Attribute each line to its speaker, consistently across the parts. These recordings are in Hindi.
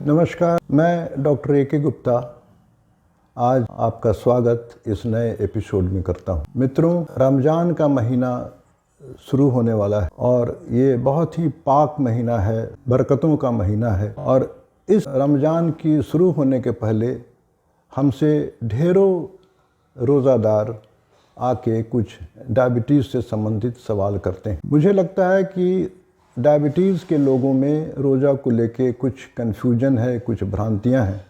Speaker 1: नमस्कार, मैं डॉक्टर ए के गुप्ता आज आपका स्वागत इस नए एपिसोड में करता हूं। मित्रों, रमज़ान का महीना शुरू होने वाला है और ये बहुत ही पाक महीना है, बरकतों का महीना है। और इस रमज़ान की शुरू होने के पहले हमसे ढेरों रोज़ादार आके कुछ डायबिटीज़ से संबंधित सवाल करते हैं। मुझे लगता है कि डायबिटीज़ के लोगों में रोज़ा को लेके कुछ कन्फ्यूजन है, कुछ भ्रांतियां हैं।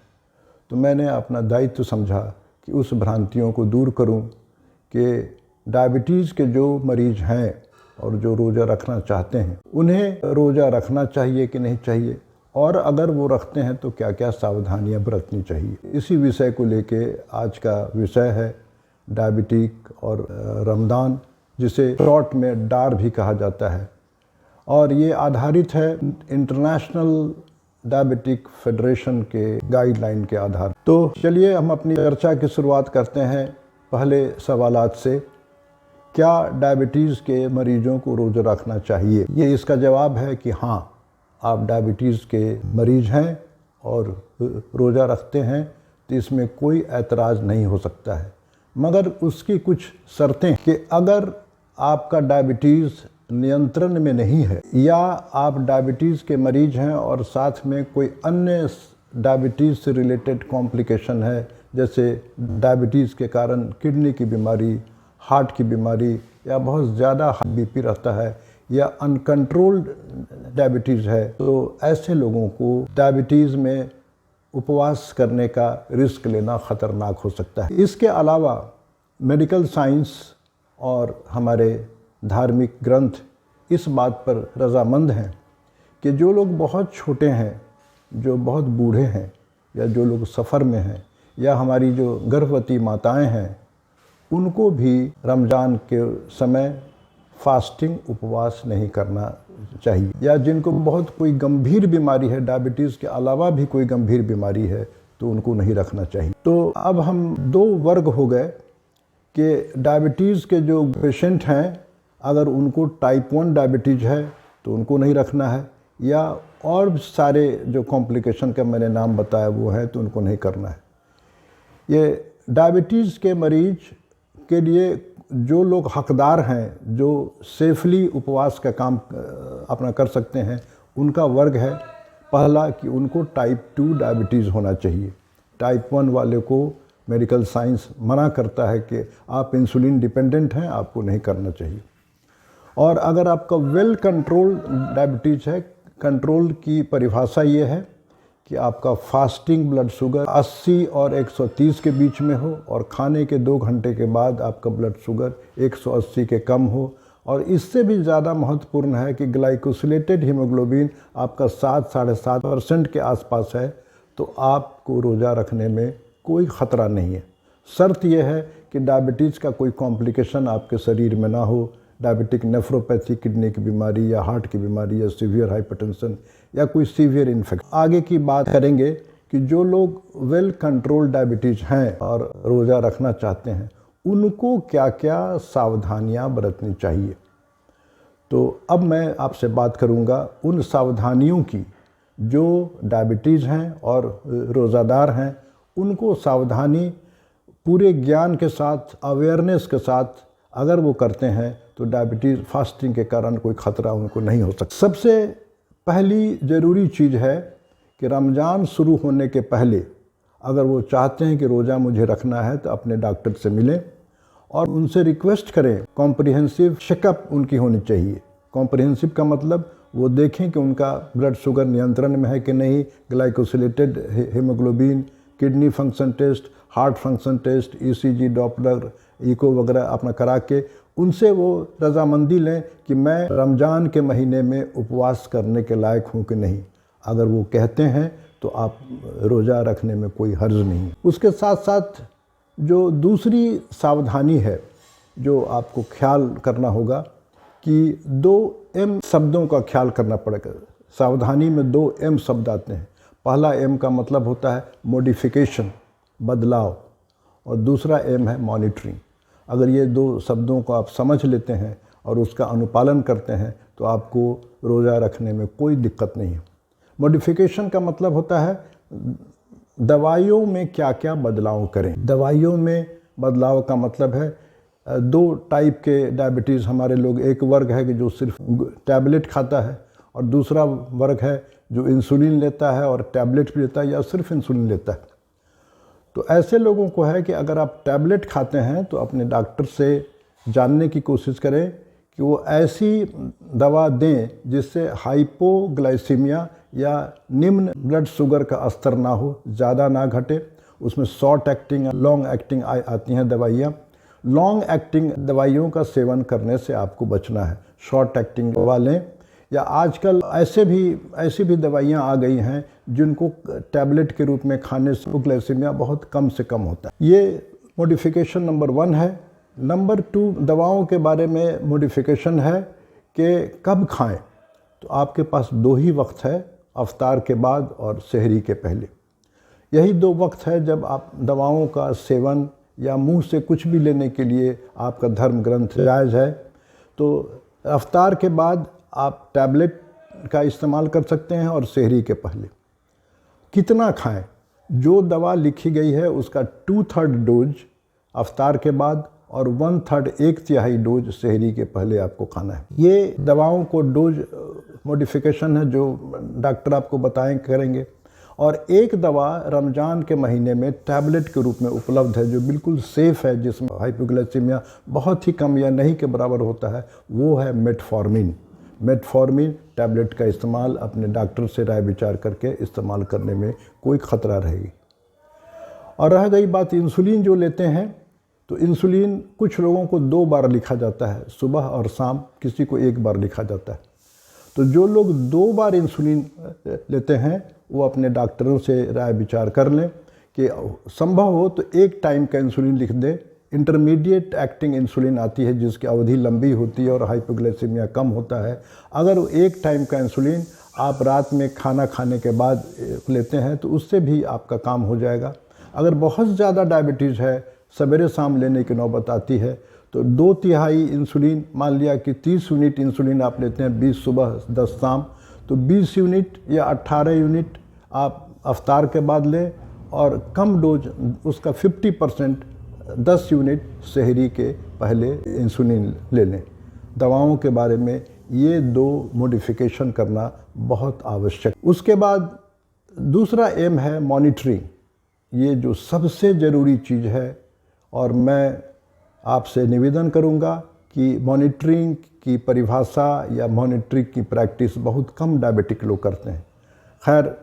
Speaker 1: तो मैंने अपना दायित्व समझा कि उस भ्रांतियों को दूर करूं कि डायबिटीज़ के जो मरीज़ हैं और जो रोज़ा रखना चाहते हैं उन्हें रोज़ा रखना चाहिए कि नहीं चाहिए, और अगर वो रखते हैं तो क्या क्या सावधानियां बरतनी चाहिए। इसी विषय को लेके आज का विषय है डायबिटिक और रमज़ान, जिसे शॉर्ट में डार भी कहा जाता है। और ये आधारित है इंटरनेशनल डायबिटिक फेडरेशन के गाइडलाइन के आधार। तो चलिए हम अपनी चर्चा की शुरुआत करते हैं पहले सवालात से। क्या डायबिटीज़ के मरीजों को रोज़ा रखना चाहिए? ये इसका जवाब है कि हाँ, आप डायबिटीज़ के मरीज हैं और रोज़ा रखते हैं तो इसमें कोई ऐतराज़ नहीं हो सकता है, मगर उसकी कुछ शर्तें कि अगर आपका डायबिटीज़ नियंत्रण में नहीं है या आप डायबिटीज़ के मरीज हैं और साथ में कोई अन्य डायबिटीज़ से रिलेटेड कॉम्प्लिकेशन है, जैसे डायबिटीज़ के कारण किडनी की बीमारी, हार्ट की बीमारी, या बहुत ज़्यादा बीपी रहता है, या अनकंट्रोल्ड डायबिटीज़ है, तो ऐसे लोगों को डायबिटीज़ में उपवास करने का रिस्क लेना ख़तरनाक हो सकता है। इसके अलावा मेडिकल साइंस और हमारे धार्मिक ग्रंथ इस बात पर रज़ामंद हैं कि जो लोग बहुत छोटे हैं, जो बहुत बूढ़े हैं, या जो लोग सफ़र में हैं, या हमारी जो गर्भवती माताएं हैं, उनको भी रमज़ान के समय फास्टिंग उपवास नहीं करना चाहिए। या जिनको बहुत कोई गंभीर बीमारी है, डायबिटीज़ के अलावा भी कोई गंभीर बीमारी है, तो उनको नहीं रखना चाहिए। तो अब हम दो वर्ग हो गए कि डायबिटीज़ के जो पेशेंट हैं, अगर उनको टाइप 1 डायबिटीज़ है तो उनको नहीं रखना है, या और सारे जो कॉम्प्लिकेशन का मैंने नाम बताया वो है तो उनको नहीं करना है। ये डायबिटीज़ के मरीज के लिए जो लोग हकदार हैं, जो सेफली उपवास का काम अपना कर सकते हैं, उनका वर्ग है पहला कि उनको टाइप 2 डायबिटीज़ होना चाहिए। टाइप 1 वाले को मेडिकल साइंस मना करता है कि आप इंसुलिन डिपेंडेंट हैं, आपको नहीं करना चाहिए। और अगर आपका वेल कंट्रोल्ड डायबिटीज़ है, कंट्रोल की परिभाषा ये है कि आपका फास्टिंग ब्लड शुगर 80 और 130 के बीच में हो, और खाने के 2 घंटे के बाद आपका ब्लड शुगर 180 के कम हो, और इससे भी ज़्यादा महत्वपूर्ण है कि ग्लाइकोसिलेटेड हीमोग्लोबिन आपका 7-7.5% के आसपास है, तो आपको रोज़ा रखने में कोई ख़तरा नहीं है। शर्त यह है कि डायबिटीज़ का कोई कॉम्प्लिकेशन आपके शरीर में ना हो, डायबिटिक नेफ्रोपैथी, किडनी की बीमारी, या हार्ट की बीमारी, या सीवियर हाइपरटेंशन, या कोई सीवियर इन्फेक्शन। आगे की बात करेंगे कि जो लोग वेल कंट्रोल्ड डायबिटीज़ हैं और रोज़ा रखना चाहते हैं, उनको क्या क्या सावधानियां बरतनी चाहिए। तो अब मैं आपसे बात करूंगा उन सावधानियों की जो डायबिटीज़ हैं और रोज़ादार हैं, उनको सावधानी पूरे ज्ञान के साथ, अवेयरनेस के साथ अगर वो करते हैं तो डायबिटीज़ फास्टिंग के कारण कोई ख़तरा उनको नहीं हो सकता। सबसे पहली ज़रूरी चीज़ है कि रमज़ान शुरू होने के पहले अगर वो चाहते हैं कि रोज़ा मुझे रखना है तो अपने डॉक्टर से मिलें और उनसे रिक्वेस्ट करें। कॉम्प्रिहेंसिव चेकअप उनकी होनी चाहिए। कॉम्प्रिहेंसिव का मतलब वो देखें कि उनका ब्लड शुगर नियंत्रण में है कि नहीं, glycosylated haemoglobin, kidney function test, heart function test, ECG, Doppler, echo वगैरह अपना करा के उनसे वो रज़ामंदी लें कि मैं रमज़ान के महीने में उपवास करने के लायक हूँ कि नहीं। अगर वो कहते हैं तो आप रोज़ा रखने में कोई हर्ज नहीं। उसके साथ साथ जो दूसरी सावधानी है जो आपको ख्याल करना होगा कि 2 M शब्दों का ख्याल करना पड़ेगा। सावधानी में 2 M शब्द आते हैं। पहला M का मतलब होता है मॉडिफिकेशन, बदलाव, और दूसरा M है मॉनिटरिंग। अगर ये 2 शब्दों को आप समझ लेते हैं और उसका अनुपालन करते हैं तो आपको रोज़ा रखने में कोई दिक्कत नहीं है। मॉडिफिकेशन का मतलब होता है दवाइयों में क्या क्या बदलाव करें। दवाइयों में बदलाव का मतलब है दो टाइप के डायबिटीज़ हमारे लोग, एक वर्ग है कि जो सिर्फ टैबलेट खाता है और दूसरा वर्ग है जो इंसुलिन लेता है और टैबलेट भी लेता है या सिर्फ इंसुलिन लेता है। तो ऐसे लोगों को है कि अगर आप टैबलेट खाते हैं तो अपने डॉक्टर से जानने की कोशिश करें कि वो ऐसी दवा दें जिससे हाइपोग्लाइसीमिया या निम्न ब्लड शुगर का स्तर ना हो, ज़्यादा ना घटे। उसमें शॉर्ट एक्टिंग, लॉन्ग एक्टिंग आती हैं दवाइयाँ। लॉन्ग एक्टिंग दवाइयों का सेवन करने से आपको बचना है। शॉर्ट एक्टिंग दवा लें, या आजकल ऐसी भी दवाइयाँ आ गई हैं जिनको टैबलेट के रूप में खाने से ग्लाइसीमिया बहुत कम से कम होता है। ये मॉडिफिकेशन नंबर 1 है। नंबर 2 दवाओं के बारे में मॉडिफिकेशन है कि कब खाएं। तो आपके पास 2 ही वक्त है, अफ्तार के बाद और सहरी के पहले। यही 2 वक्त है जब आप दवाओं का सेवन या मुंह से कुछ भी लेने के लिए आपका धर्म ग्रंथ जायज़ है। तो अफ्तार के बाद आप टैबलेट का इस्तेमाल कर सकते हैं और सहरी के पहले। कितना खाएं? जो दवा लिखी गई है उसका 2/3 डोज अफ्तार के बाद और 1/3 1/3 डोज सहरी के पहले आपको खाना है। ये दवाओं को डोज मॉडिफिकेशन है जो डॉक्टर आपको करेंगे। और एक दवा रमज़ान के महीने में टैबलेट के रूप में उपलब्ध है जो बिल्कुल सेफ़ है, जिसमें हाइपोग्लाइसीमिया बहुत ही कम या नहीं के बराबर होता है, वो है मेटफॉर्मिन। मेटफॉर्मिन टैबलेट का इस्तेमाल अपने डॉक्टर से राय विचार करके इस्तेमाल करने में कोई ख़तरा रहेगी। और रह गई बात इंसुलिन जो लेते हैं, तो इंसुलिन कुछ लोगों को 2 बार लिखा जाता है, सुबह और शाम, किसी को 1 बार लिखा जाता है। तो जो लोग 2 बार इंसुलिन लेते हैं वो अपने डॉक्टरों से राय विचार कर लें कि संभव हो तो 1 टाइम का इंसुलिन लिख दें। इंटरमीडिएट एक्टिंग इंसुलिन आती है जिसकी अवधि लंबी होती है और हाइपोग्लाइसीमिया कम होता है। अगर 1 टाइम का इंसुलिन आप रात में खाना खाने के बाद लेते हैं तो उससे भी आपका काम हो जाएगा। अगर बहुत ज़्यादा डायबिटीज़ है, सवेरे शाम लेने की नौबत आती है, तो 2/3 इंसुलिन, मान लिया कि 30 यूनिट इंसुलिन आप लेते हैं, 20 सुबह 10 शाम, तो 20 यूनिट या 18 यूनिट आप अफ्तार के बाद लें और कम डोज उसका 50% 10 यूनिट सहरी के पहले इंसुलिन ले लें। दवाओं के बारे में ये 2 मॉडिफिकेशन करना बहुत आवश्यक। उसके बाद दूसरा एम है मॉनिटरिंग। ये जो सबसे ज़रूरी चीज़ है और मैं आपसे निवेदन करूंगा कि मॉनिटरिंग की परिभाषा या मॉनिटरिंग की प्रैक्टिस बहुत कम डायबिटिक लोग करते हैं। खैर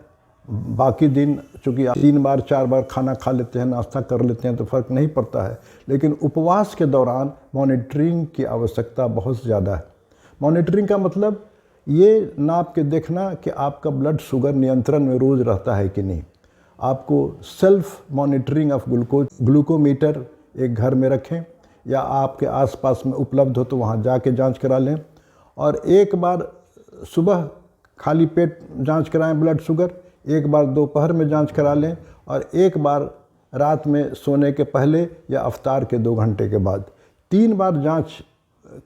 Speaker 1: बाकी दिन चूँकि 3 बार 4 बार खाना खा लेते हैं, नाश्ता कर लेते हैं तो फ़र्क नहीं पड़ता है, लेकिन उपवास के दौरान मॉनिटरिंग की आवश्यकता बहुत ज़्यादा है। मॉनिटरिंग का मतलब ये नाप के देखना कि आपका ब्लड शुगर नियंत्रण में रोज़ रहता है कि नहीं। आपको सेल्फ मॉनिटरिंग ऑफ ग्लूकोमीटर एक घर में रखें या आपके आसपास में उपलब्ध हो तो वहाँ जाके जांच करा लें। और एक बार सुबह खाली पेट जांच कराएं ब्लड शुगर, एक बार दोपहर में जांच करा लें और एक बार रात में सोने के पहले या अफ्तार के 2 घंटे के बाद। 3 बार जांच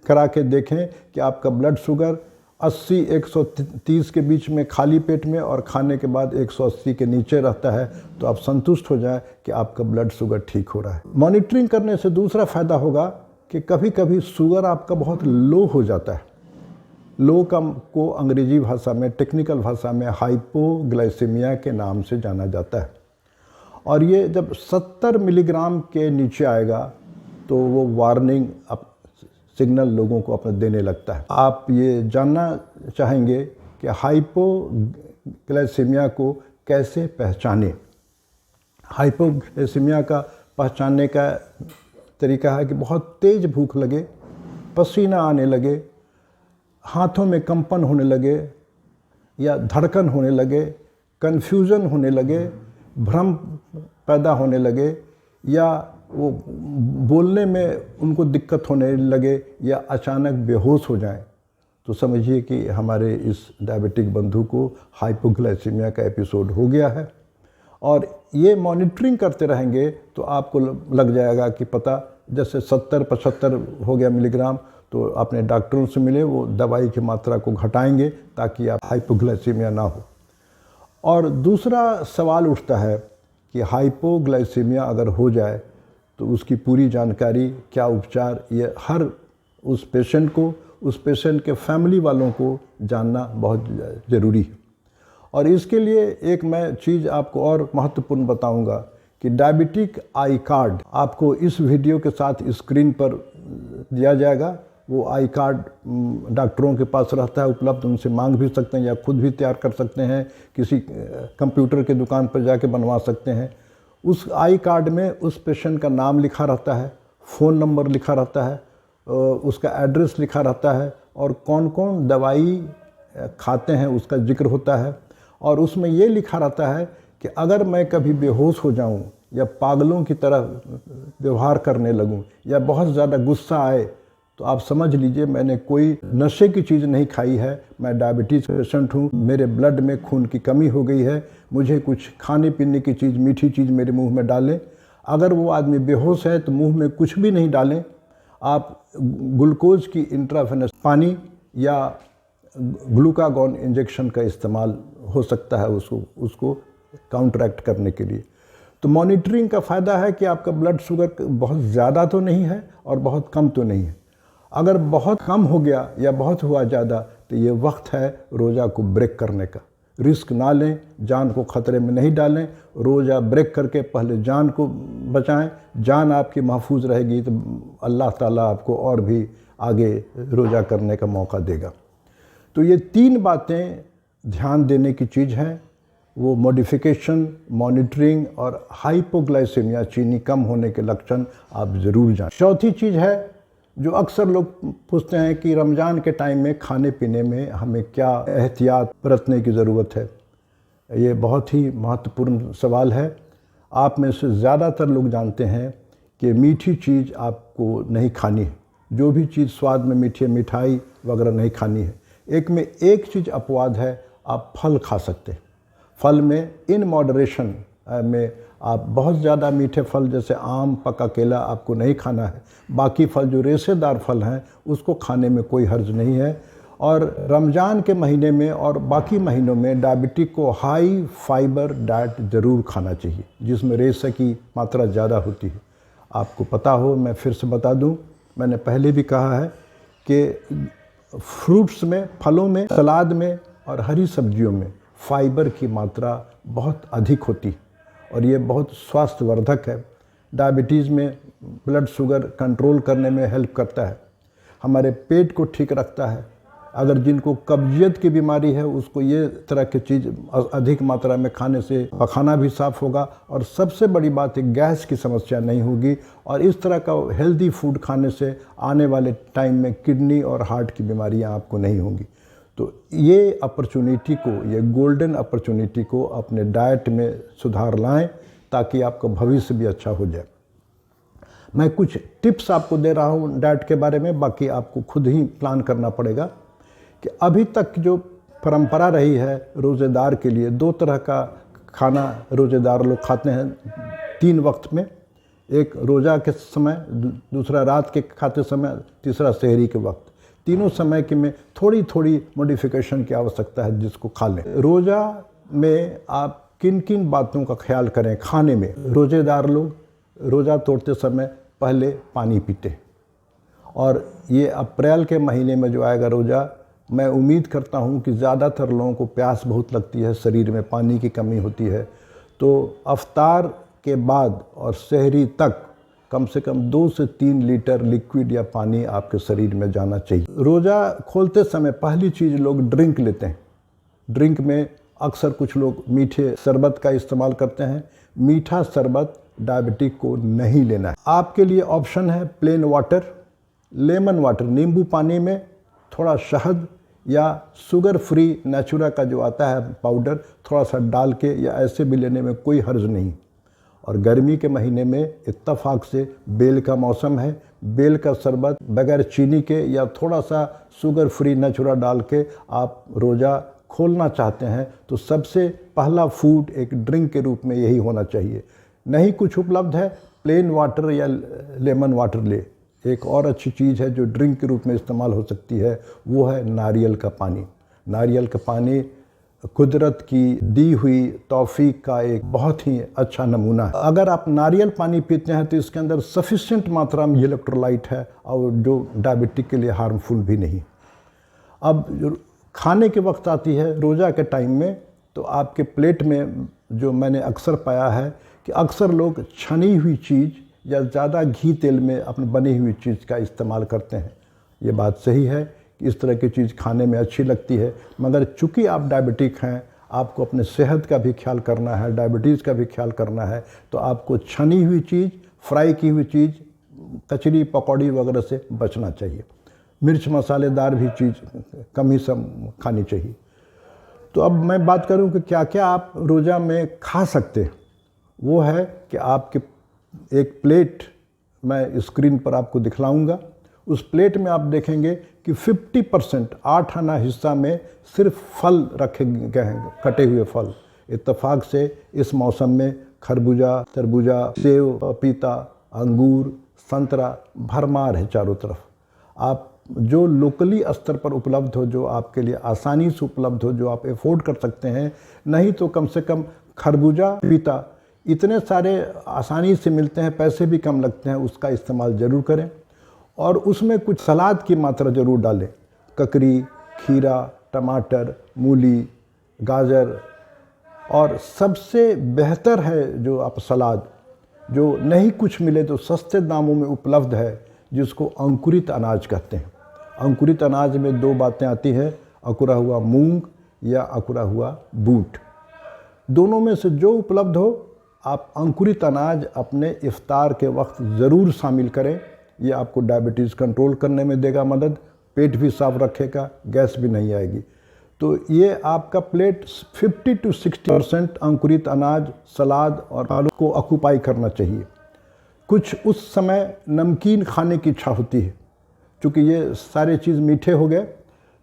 Speaker 1: करा के देखें कि आपका ब्लड शुगर 80-130 के बीच में खाली पेट में और खाने के बाद 180 के नीचे रहता है, तो आप संतुष्ट हो जाएं कि आपका ब्लड शुगर ठीक हो रहा है। मॉनिटरिंग करने से दूसरा फ़ायदा होगा कि कभी कभी शुगर आपका बहुत लो हो जाता है। लो को अंग्रेजी भाषा में, टेक्निकल भाषा में हाइपोग्लाइसीमिया के नाम से जाना जाता है। और ये जब 70 मिलीग्राम के नीचे आएगा तो वो वार्निंग सिग्नल लोगों को अपने देने लगता है। आप ये जानना चाहेंगे कि हाइपोग्लाइसीमिया को कैसे पहचानें। हाइपोग्लाइसीमिया का पहचानने का तरीका है कि बहुत तेज़ भूख लगे, पसीना आने लगे, हाथों में कंपन होने लगे या धड़कन होने लगे, कन्फ्यूज़न होने लगे, भ्रम पैदा होने लगे या वो बोलने में उनको दिक्कत होने लगे या अचानक बेहोश हो जाएं, तो समझिए कि हमारे इस डायबिटिक बंधु को हाइपोग्लाइसीमिया का एपिसोड हो गया है। और ये मॉनिटरिंग करते रहेंगे तो आपको लग जाएगा कि पता, जैसे 70-75 हो गया मिलीग्राम, तो अपने डॉक्टरों से मिले, वो दवाई की मात्रा को घटाएंगे ताकि आप हाइपोग्लाइसीमिया ना हो। और दूसरा सवाल उठता है कि हाइपोग्लाइसीमिया अगर हो जाए तो उसकी पूरी जानकारी, क्या उपचार, ये हर उस पेशेंट को, उस पेशेंट के फैमिली वालों को जानना बहुत ज़रूरी है। और इसके लिए एक मैं चीज़ आपको और महत्वपूर्ण बताऊंगा कि डायबिटिक आई कार्ड आपको इस वीडियो के साथ स्क्रीन पर दिया जाएगा। वो आई कार्ड डॉक्टरों के पास रहता है उपलब्ध, उनसे मांग भी सकते हैं या खुद भी तैयार कर सकते हैं, किसी कंप्यूटर की दुकान पर जाके बनवा सकते हैं। उस आई कार्ड में उस पेशेंट का नाम लिखा रहता है, फ़ोन नंबर लिखा रहता है, उसका एड्रेस लिखा रहता है और कौन कौन दवाई खाते हैं उसका जिक्र होता है। और उसमें ये लिखा रहता है कि अगर मैं कभी बेहोश हो जाऊं या पागलों की तरह व्यवहार करने लगूं या बहुत ज़्यादा गुस्सा आए तो आप समझ लीजिए मैंने कोई नशे की चीज़ नहीं खाई है, मैं डायबिटीज़ पेशेंट हूँ, मेरे ब्लड में खून की कमी हो गई है, मुझे कुछ खाने पीने की चीज़, मीठी चीज़ मेरे मुंह में डालें। अगर वो आदमी बेहोश है तो मुंह में कुछ भी नहीं डालें, आप ग्लूकोज की इंट्रावेनस पानी या ग्लूकागॉन इंजेक्शन का इस्तेमाल हो सकता है उसको काउंटरैक्ट करने के लिए। तो मॉनिटरिंग का फ़ायदा है कि आपका ब्लड शुगर बहुत ज़्यादा तो नहीं है और बहुत कम तो नहीं है। अगर बहुत कम हो गया या बहुत हुआ ज़्यादा तो ये वक्त है रोज़ा को ब्रेक करने का। रिस्क ना लें, जान को ख़तरे में नहीं डालें, रोज़ा ब्रेक करके पहले जान को बचाएं। जान आपकी महफूज रहेगी तो अल्लाह ताला आपको और भी आगे रोज़ा करने का मौका देगा। तो ये 3 बातें ध्यान देने की चीज़ हैं, वो मॉडिफिकेशन, मॉनिटरिंग और हाइपोग्लाइसेमिया, चीनी कम होने के लक्षण आप ज़रूर जानें। चौथी चीज़ है जो अक्सर लोग पूछते हैं कि रमज़ान के टाइम में खाने पीने में हमें क्या एहतियात बरतने की ज़रूरत है। ये बहुत ही महत्वपूर्ण सवाल है। आप में से ज़्यादातर लोग जानते हैं कि मीठी चीज़ आपको नहीं खानी है, जो भी चीज़ स्वाद में मीठी है, मिठाई वगैरह नहीं खानी है। एक चीज़ अपवाद है, आप फल खा सकते हैं। फल में इन मॉडरेशन में आप बहुत ज़्यादा मीठे फल जैसे आम, पका केला आपको नहीं खाना है। बाकी फल जो रेशेदार फल हैं उसको खाने में कोई हर्ज नहीं है। और रमज़ान के महीने में और बाकी महीनों में डायबिटिक को हाई फाइबर डाइट ज़रूर खाना चाहिए, जिसमें रेशे की मात्रा ज़्यादा होती है। आपको पता हो, मैं फिर से बता दूं, मैंने पहले भी कहा है कि फ्रूट्स में, फलों में, सलाद में और हरी सब्जियों में फाइबर की मात्रा बहुत अधिक होती है और ये बहुत स्वास्थ्यवर्धक है। डायबिटीज़ में ब्लड शुगर कंट्रोल करने में हेल्प करता है, हमारे पेट को ठीक रखता है। अगर जिनको कब्जियत की बीमारी है उसको ये तरह की चीज़ अधिक मात्रा में खाने से पखाना भी साफ़ होगा और सबसे बड़ी बात है गैस की समस्या नहीं होगी। और इस तरह का हेल्दी फूड खाने से आने वाले टाइम में किडनी और हार्ट की बीमारियां आपको नहीं होंगी। तो ये अपॉर्चुनिटी को, ये गोल्डन अपॉर्चुनिटी को अपने डाइट में सुधार लाएं ताकि आपका भविष्य भी अच्छा हो जाए। मैं कुछ टिप्स आपको दे रहा हूँ डाइट के बारे में, बाकी आपको खुद ही प्लान करना पड़ेगा। कि अभी तक जो परंपरा रही है रोज़ेदार के लिए, 2 तरह का खाना रोज़ेदार लोग खाते हैं 3 वक्त में, एक रोज़ा के समय, दूसरा रात के खाते समय, तीसरा सहरी के वक्त। तीनों समय के में थोड़ी थोड़ी मॉडिफिकेशन की आवश्यकता है जिसको खा लें। रोज़ा में आप किन किन बातों का ख्याल करें खाने में? रोज़ेदार लोग रोज़ा तोड़ते समय पहले पानी पीते हैं और ये अप्रैल के महीने में जो आएगा रोज़ा, मैं उम्मीद करता हूँ कि ज़्यादातर लोगों को प्यास बहुत लगती है, शरीर में पानी की कमी होती है। तो अफ्तार के बाद और सहरी तक कम से कम 2 से 3 लीटर लिक्विड या पानी आपके शरीर में जाना चाहिए। रोज़ा खोलते समय पहली चीज़ लोग ड्रिंक लेते हैं। ड्रिंक में अक्सर कुछ लोग मीठे शरबत का इस्तेमाल करते हैं। मीठा शरबत डायबिटिक को नहीं लेना है। आपके लिए ऑप्शन है प्लेन वाटर, लेमन वाटर, नींबू पानी में थोड़ा शहद या शुगर फ्री नेचुरा का जो आता है पाउडर थोड़ा सा डाल के, या ऐसे भी लेने में कोई हर्ज नहीं। और गर्मी के महीने में इत्तफाक से बेल का मौसम है, बेल का शरबत बगैर चीनी के या थोड़ा सा शुगर फ्री नेचुरा डाल के आप रोज़ा खोलना चाहते हैं तो सबसे पहला फूड एक ड्रिंक के रूप में यही होना चाहिए। नहीं कुछ उपलब्ध है, प्लेन वाटर या लेमन वाटर ले। एक और अच्छी चीज़ है जो ड्रिंक के रूप में इस्तेमाल हो सकती है, वो है नारियल का पानी। नारियल का पानी कुदरत की दी हुई तौफीक का एक बहुत ही अच्छा नमूना है। अगर आप नारियल पानी पीते हैं तो इसके अंदर सफिशिएंट मात्रा में इलेक्ट्रोलाइट है और जो डायबिटिक के लिए हार्मफुल भी नहीं। अब खाने के वक्त आती है रोज़ा के टाइम में, तो आपके प्लेट में जो मैंने अक्सर पाया है कि अक्सर लोग छनी हुई चीज़ या ज़्यादा घी तेल में अपनी बनी हुई चीज़ का इस्तेमाल करते हैं। ये बात सही है कि इस तरह की चीज़ खाने में अच्छी लगती है, मगर चूँकि आप डायबिटिक हैं, आपको अपने सेहत का भी ख्याल करना है, डायबिटीज़ का भी ख्याल करना है, तो आपको छनी हुई चीज़, फ्राई की हुई चीज़, कचरी पकौड़ी वगैरह से बचना चाहिए। मिर्च मसालेदार भी चीज़ कम ही सब खानी चाहिए। तो अब मैं बात करूं कि क्या क्या आप रोज़ा में खा सकते हैं। वो है कि आपके एक प्लेट मैं स्क्रीन पर आपको दिखलाऊंगा। उस प्लेट में आप देखेंगे कि 50% 8 आना हिस्सा में सिर्फ फल रखे गए हैं, कटे हुए फल। इत्तेफाक से इस मौसम में खरबूजा, तरबूजा, सेब, पपीता, अंगूर, संतरा भरमार है चारों तरफ। आप जो लोकली स्तर पर उपलब्ध हो, जो आपके लिए आसानी से उपलब्ध हो, जो आप अफोर्ड कर सकते हैं, नहीं तो कम से कम खरबूजा, पपीता इतने सारे आसानी से मिलते हैं, पैसे भी कम लगते हैं, उसका इस्तेमाल ज़रूर करें। और उसमें कुछ सलाद की मात्रा ज़रूर डालें। ककड़ी, खीरा, टमाटर, मूली, गाजर, और सबसे बेहतर है जो आप सलाद, जो नहीं कुछ मिले तो सस्ते दामों में उपलब्ध है, जिसको अंकुरित अनाज कहते हैं। अंकुरित अनाज में 2 बातें आती हैं, अकुरा हुआ मूंग या अकुरा हुआ बूट। दोनों में से जो उपलब्ध हो, आप अंकुरित अनाज अपने इफ्तार के वक्त ज़रूर शामिल करें। ये आपको डायबिटीज़ कंट्रोल करने में देगा मदद, पेट भी साफ रखेगा, गैस भी नहीं आएगी। तो ये आपका प्लेट 50 to 60% अंकुरित अनाज, सलाद और आलू को ऑक्यूपाई करना चाहिए। कुछ उस समय नमकीन खाने की इच्छा होती है, क्योंकि ये सारे चीज़ मीठे हो गए,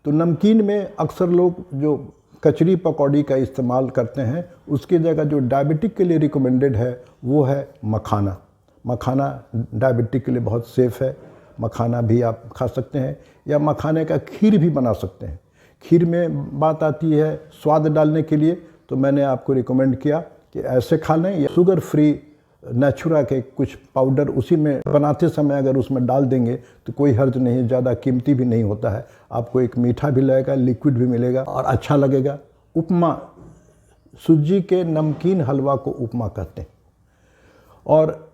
Speaker 1: तो नमकीन में अक्सर लोग जो कचरी पकौड़ी का इस्तेमाल करते हैं, उसकी जगह जो डायबिटिक के लिए रिकमेंडेड है वो है मखाना। मखाना डायबिटिक के लिए बहुत सेफ़ है, मखाना भी आप खा सकते हैं, या मखाने का खीर भी बना सकते हैं। खीर में बात आती है स्वाद डालने के लिए, तो मैंने आपको रिकमेंड किया कि ऐसे खा लें, या शुगर फ्री नेचुरा के कुछ पाउडर उसी में बनाते समय अगर उसमें डाल देंगे तो कोई हर्ज नहीं, ज़्यादा कीमती भी नहीं होता है। आपको एक मीठा भी लगेगा, लिक्विड भी मिलेगा और अच्छा लगेगा। उपमा, सूजी के नमकीन हलवा को उपमा कहते हैं। और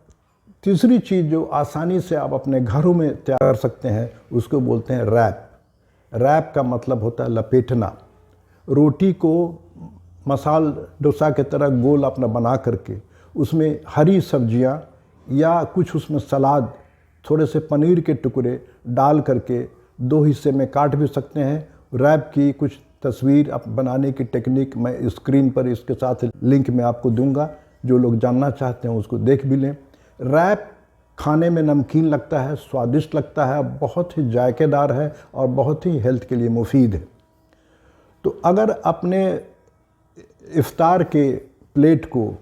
Speaker 1: तीसरी चीज़ जो आसानी से आप अपने घरों में तैयार कर सकते हैं, उसको बोलते हैं रैप। रैप का मतलब होता है लपेटना। रोटी को मसाल डोसा की तरह गोल अपना बना करके उसमें हरी सब्जियां या कुछ उसमें सलाद, थोड़े से पनीर के टुकड़े डाल करके 2 हिस्से में काट भी सकते हैं। रैप की कुछ तस्वीर आप बनाने की टेक्निक मैं स्क्रीन पर इसके साथ लिंक में आपको दूंगा, जो लोग जानना चाहते हैं उसको देख भी लें। रैप खाने में नमकीन लगता है, स्वादिष्ट लगता है, बहुत ही जायकेदार है और बहुत ही हेल्थ के लिए मुफीद है। तो अगर अपने इफ्तार के प्लेट को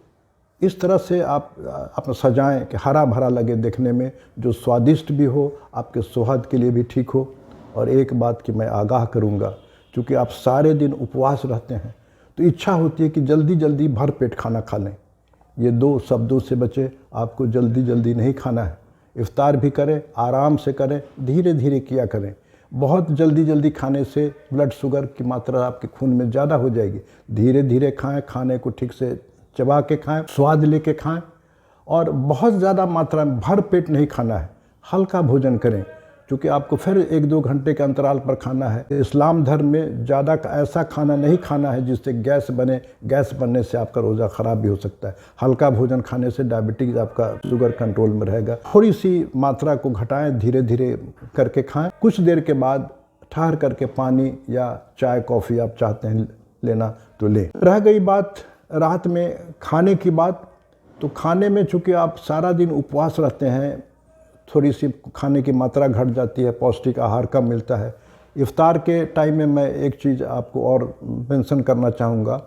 Speaker 1: इस तरह से आप अपना सजाएं कि हरा भरा लगे देखने में, जो स्वादिष्ट भी हो, आपके सेहत के लिए भी ठीक हो। और एक बात कि मैं आगाह करूंगा, क्योंकि आप सारे दिन उपवास रहते हैं, तो इच्छा होती है कि जल्दी जल्दी भर पेट खाना खा लें। ये 2 शब्दों से बचे, आपको जल्दी जल्दी नहीं खाना है। इफ्तार भी करें, आराम से करें, धीरे धीरे किया करें। बहुत जल्दी जल्दी खाने से ब्लड शुगर की मात्रा आपके खून में ज़्यादा हो जाएगी। धीरे धीरे खाएं, खाने को ठीक से चबा के खाएं, स्वाद लेके खाएं, और बहुत ज़्यादा मात्रा में भर पेट नहीं खाना है। हल्का भोजन करें, क्योंकि आपको फिर 1-2 घंटे के अंतराल पर खाना है। इस्लाम धर्म में ज़्यादा ऐसा खाना नहीं खाना है जिससे गैस बने, गैस बनने से आपका रोज़ा ख़राब भी हो सकता है। हल्का भोजन खाने से डायबिटीज़, आपका शुगर कंट्रोल में रहेगा। थोड़ी सी मात्रा को घटाएं, धीरे धीरे करके खाएं। कुछ देर के बाद ठहर करके पानी या चाय कॉफ़ी आप चाहते हैं लेना तो लें। रह गई बात रात में खाने की बात, तो खाने में चूँकि आप सारा दिन उपवास रहते हैं, थोड़ी सी खाने की मात्रा घट जाती है, पौष्टिक आहार कम मिलता है। इफ्तार के टाइम में मैं एक चीज़ आपको और मेंशन करना चाहूँगा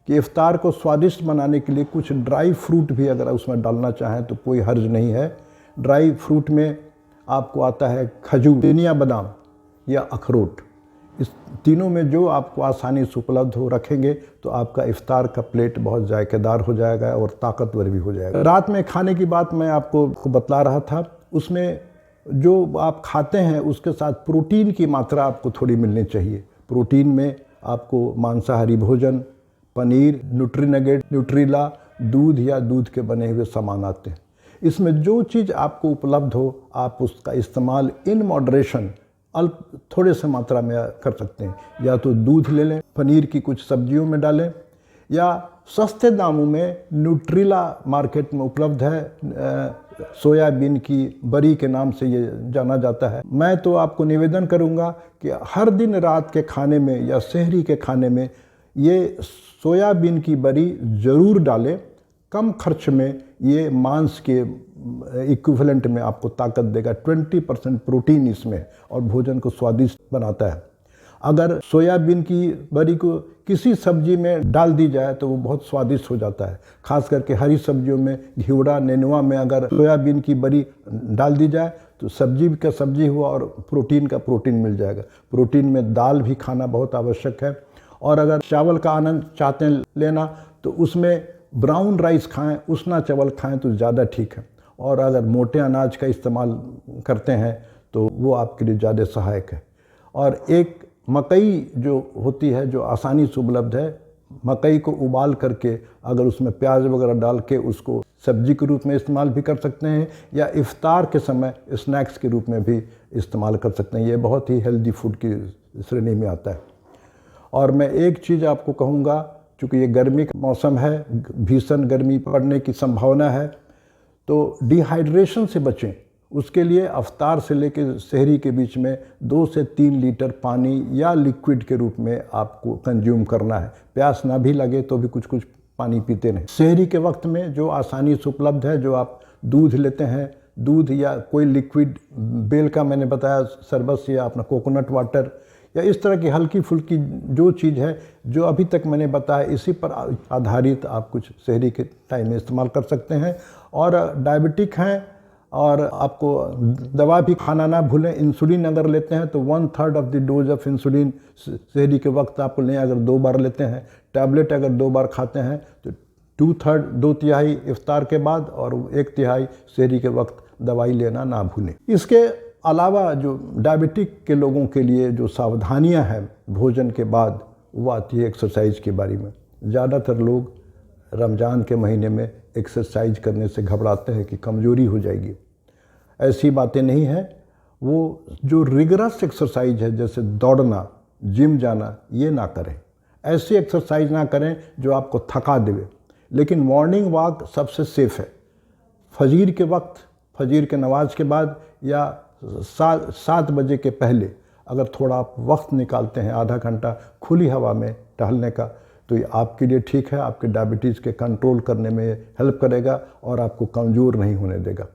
Speaker 1: कि इफ्तार को स्वादिष्ट बनाने के लिए कुछ ड्राई फ्रूट भी अगर उसमें डालना चाहें तो कोई हर्ज नहीं है। ड्राई फ्रूट में आपको आता है खजूर, चिनिया बादाम या अखरोट। इस तीनों में जो आपको आसानी से उपलब्ध हो रखेंगे तो आपका इफ्तार का प्लेट बहुत जायकेदार हो जाएगा और ताकतवर भी हो जाएगा। रात में खाने की बात मैं आपको बतला रहा था, उसमें जो आप खाते हैं उसके साथ प्रोटीन की मात्रा आपको थोड़ी मिलनी चाहिए। प्रोटीन में आपको मांसाहारी भोजन, पनीर, न्यूट्रीनगेट, न्यूट्रीला, दूध या दूध के बने हुए सामान आते हैं। इसमें जो चीज़ आपको उपलब्ध हो आप उसका इस्तेमाल इन मॉडरेशन अल्प थोड़े से मात्रा में कर सकते हैं। या तो दूध ले लें, पनीर की कुछ सब्जियों में डालें, या सस्ते दामों में न्यूट्रीला मार्केट में उपलब्ध है, सोयाबीन की बरी के नाम से ये जाना जाता है। मैं तो आपको निवेदन करूंगा कि हर दिन रात के खाने में या सहरी के खाने में ये सोयाबीन की बरी ज़रूर डालें। कम खर्च में ये मांस के इक्विवेलेंट में आपको ताकत देगा। 20% प्रोटीन इसमें है और भोजन को स्वादिष्ट बनाता है। अगर सोयाबीन की बरी को किसी सब्जी में डाल दी जाए तो वो बहुत स्वादिष्ट हो जाता है। खास करके हरी सब्जियों में, घिवड़ा, नेनुआ में अगर सोयाबीन की बरी डाल दी जाए तो सब्जी का सब्जी हुआ और प्रोटीन का प्रोटीन मिल जाएगा। प्रोटीन में दाल भी खाना बहुत आवश्यक है। और अगर चावल का आनंद चाहते हैं लेना तो उसमें ब्राउन राइस खाएं, उसना चावल खाएं तो ज़्यादा ठीक है। और अगर मोटे अनाज का इस्तेमाल करते हैं तो वो आपके लिए ज़्यादा सहायक है। और एक मकई जो होती है जो आसानी से उपलब्ध है, मकई को उबाल करके अगर उसमें प्याज वगैरह डाल के उसको सब्जी के रूप में इस्तेमाल भी कर सकते हैं या इफ्तार के समय स्नैक्स के रूप में भी इस्तेमाल कर सकते हैं। ये बहुत ही हेल्दी फूड की श्रेणी में आता है। और मैं एक चीज़ आपको कहूँगा, चूँकि ये गर्मी का मौसम है, भीषण गर्मी पड़ने की संभावना है, तो डिहाइड्रेशन से बचें। उसके लिए अफ्तार से लेकर सहरी के बीच में 2 से 3 लीटर पानी या लिक्विड के रूप में आपको कंज्यूम करना है। प्यास ना भी लगे तो भी कुछ कुछ पानी पीते रहें। सहरी के वक्त में जो आसानी से उपलब्ध है, जो आप दूध लेते हैं, दूध या कोई लिक्विड, बेल का मैंने बताया शरबत या अपना कोकोनट वाटर या इस तरह की हल्की फुल्की जो चीज़ है जो अभी तक मैंने बताया, इसी पर आधारित आप कुछ सहरी के टाइम में इस्तेमाल कर सकते हैं। और डायबिटिक हैं और आपको दवा भी खाना ना भूलें। इंसुलिन अगर लेते हैं तो 1/3 of the dose of insulin सहरी के वक्त आप लें। अगर 2 बार लेते हैं, टैबलेट अगर 2 बार खाते हैं तो 2/3, 2/3 इफ्तार के बाद और 1/3 सहरी के वक्त दवाई लेना ना भूलें। इसके अलावा जो डायबिटिक के लोगों के लिए जो सावधानियां हैं भोजन के बाद, वो आती है एक्सरसाइज के बारे में। ज़्यादातर लोग रमज़ान के महीने में एक्सरसाइज करने से घबराते हैं कि कमज़ोरी हो जाएगी। ऐसी बातें नहीं हैं। वो जो रिगरस एक्सरसाइज है, जैसे दौड़ना, जिम जाना, ये ना करें। ऐसी एक्सरसाइज ना करें जो आपको थका देवे। लेकिन मॉर्निंग वॉक सबसे सेफ़ है। फजीर के वक्त, फजीर के नमाज के बाद या 7 बजे के पहले अगर थोड़ा आप वक्त निकालते हैं, आधा घंटा खुली हवा में टहलने का, तो ये आपके लिए ठीक है। आपके डायबिटीज़ के कंट्रोल करने में हेल्प करेगा और आपको कमज़ोर नहीं होने देगा।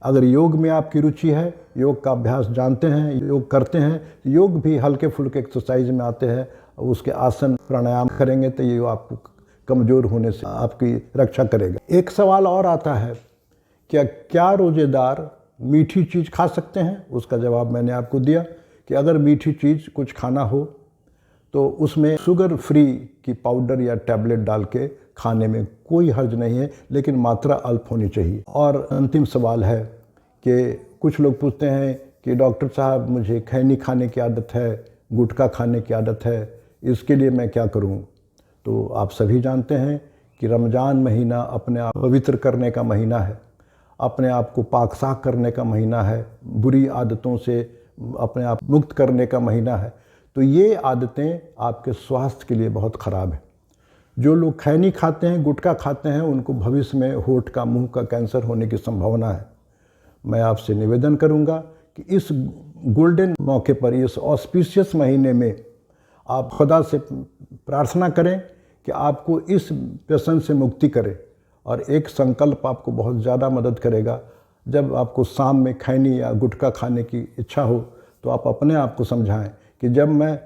Speaker 1: अगर योग में आपकी रुचि है, योग का अभ्यास जानते हैं, योग करते हैं, योग भी हल्के फुल्के एक्सरसाइज में आते हैं। उसके आसन प्राणायाम करेंगे तो ये आपको कमज़ोर होने से आपकी रक्षा करेगा। एक सवाल और आता है, क्या रोज़ेदार मीठी चीज़ खा सकते हैं? उसका जवाब मैंने आपको दिया कि अगर मीठी चीज़ कुछ खाना हो तो उसमें शुगर फ्री की पाउडर या टैबलेट डाल के खाने में कोई हर्ज नहीं है, लेकिन मात्रा अल्प होनी चाहिए। और अंतिम सवाल है कि कुछ लोग पूछते हैं कि डॉक्टर साहब मुझे खैनी खाने की आदत है, गुटखा खाने की आदत है, इसके लिए मैं क्या करूं? तो आप सभी जानते हैं कि रमज़ान महीना अपने आप पवित्र करने का महीना है, अपने आप को पाक साफ करने का महीना है, बुरी आदतों से अपने आप मुक्त करने का महीना है। तो ये आदतें आपके स्वास्थ्य के लिए बहुत ख़राब है। जो लोग खैनी खाते हैं, गुटखा खाते हैं, उनको भविष्य में होंठ का, मुंह का कैंसर होने की संभावना है। मैं आपसे निवेदन करूंगा कि इस गोल्डन मौके पर, इस ऑस्पिशियस महीने में आप खुदा से प्रार्थना करें कि आपको इस व्यसन से मुक्ति करे। और एक संकल्प आपको बहुत ज़्यादा मदद करेगा। जब आपको शाम में खैनी या गुटखा खाने की इच्छा हो तो आप अपने आप को समझाएं कि जब मैं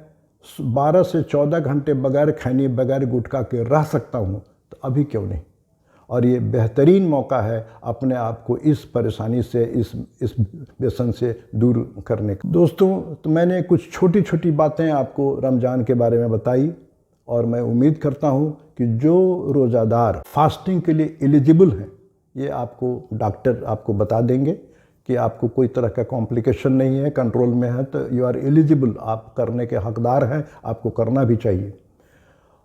Speaker 1: 12 से 14 घंटे बगैर खैनी, बगैर गुटखा के रह सकता हूँ, तो अभी क्यों नहीं। और ये बेहतरीन मौका है अपने आप को इस परेशानी से, इस व्यसन से दूर करने का। दोस्तों, तो मैंने कुछ छोटी छोटी बातें आपको रमज़ान के बारे में बताई और मैं उम्मीद करता हूँ कि जो रोज़ादार फास्टिंग के लिए एलिजिबल हैं, ये आपको डॉक्टर आपको बता देंगे कि आपको कोई तरह का कॉम्प्लिकेशन नहीं है, कंट्रोल में है, तो यू आर एलिजिबल, आप करने के हकदार हैं, आपको करना भी चाहिए।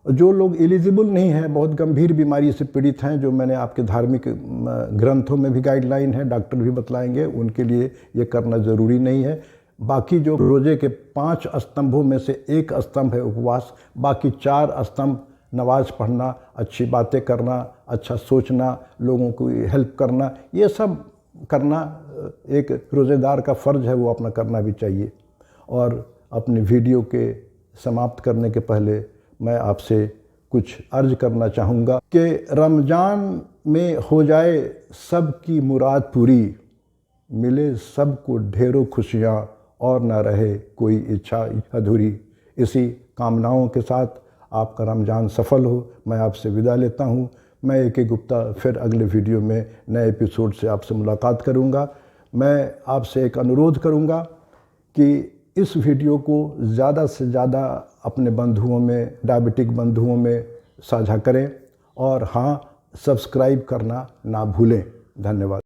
Speaker 1: जो लोग एलिजिबल नहीं हैं, बहुत गंभीर बीमारी से पीड़ित हैं, जो मैंने आपके धार्मिक ग्रंथों में भी गाइडलाइन है, डॉक्टर भी बतलाएंगे, उनके लिए ये करना ज़रूरी नहीं है। बाकी जो रोज़े के 5 स्तंभों में से एक स्तंभ है उपवास, बाकी 4 स्तंभ नमाज पढ़ना, अच्छी बातें करना, अच्छा सोचना, लोगों को हेल्प करना, ये सब करना एक रोज़ेदार का फ़र्ज़ है, वो अपना करना भी चाहिए। और अपने वीडियो के समाप्त करने के पहले मैं आपसे कुछ अर्ज करना चाहूँगा कि रमज़ान में हो जाए सबकी मुराद पूरी, मिले सबको ढेरों खुशियाँ और ना रहे कोई इच्छा अधूरी। इसी कामनाओं के साथ आपका रमज़ान सफल हो। मैं आपसे विदा लेता हूँ। मैं ए.के. गुप्ता फिर अगले वीडियो में नए एपिसोड से आपसे मुलाकात करूँगा। मैं आपसे एक अनुरोध करूँगा कि इस वीडियो को ज़्यादा से ज़्यादा अपने बंधुओं में, डायबिटिक बंधुओं में साझा करें और हाँ, सब्सक्राइब करना ना भूलें। धन्यवाद।